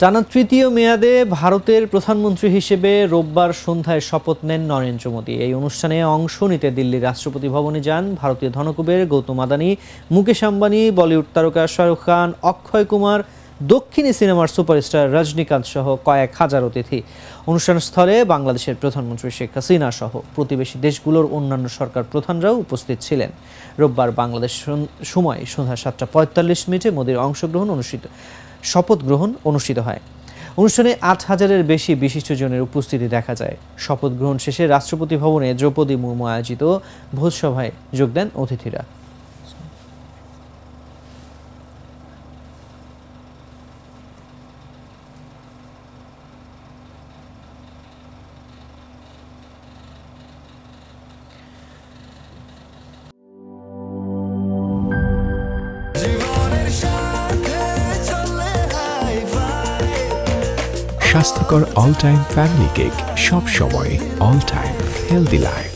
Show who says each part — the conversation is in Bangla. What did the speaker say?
Speaker 1: টানা তৃতীয় মেয়াদে ভারতের প্রধানমন্ত্রী হিসেবে রোববার সন্ধ্যায় শপথ নেন নরেন্দ্র মোদী। এই অনুষ্ঠানে অংশ নিতে দিল্লির রাষ্ট্রপতি ভবনে যান ভারতীয় ধনকুবের গৌতম আদানি, মুকেশ আম্বানি, বলিউড তারকা শাহরুখ খান, অক্ষয় কুমার, দক্ষিণী সিনেমার সুপারস্টার রজনীকান্ত সহ কয়েক হাজার অতিথি। অনুষ্ঠানস্থলে বাংলাদেশের প্রধানমন্ত্রী শেখ হাসিনা সহ প্রতিবেশী দেশগুলোর অন্যান্য সরকার প্রধানরাও উপস্থিত ছিলেন। রোববার বাংলাদেশ সময় সন্ধ্যা 7:45 মোদীর শপথ গ্রহণ অনুষ্ঠিত হয়। অনুষ্ঠানে 8,000-এর বেশি বিশিষ্টজনের উপস্থিতি দেখা যায়। শপথ গ্রহণ শেষে রাষ্ট্রপতি ভবনে দ্রৌপদী মুর্মু আয়োজিত ভোজসভায় যোগ দেন অতিথিরা।
Speaker 2: স্বাস্থ্যকর অল টাইম ফ্যামিলি কেক, সব সময় অল টাইম হেলদি লাইফ।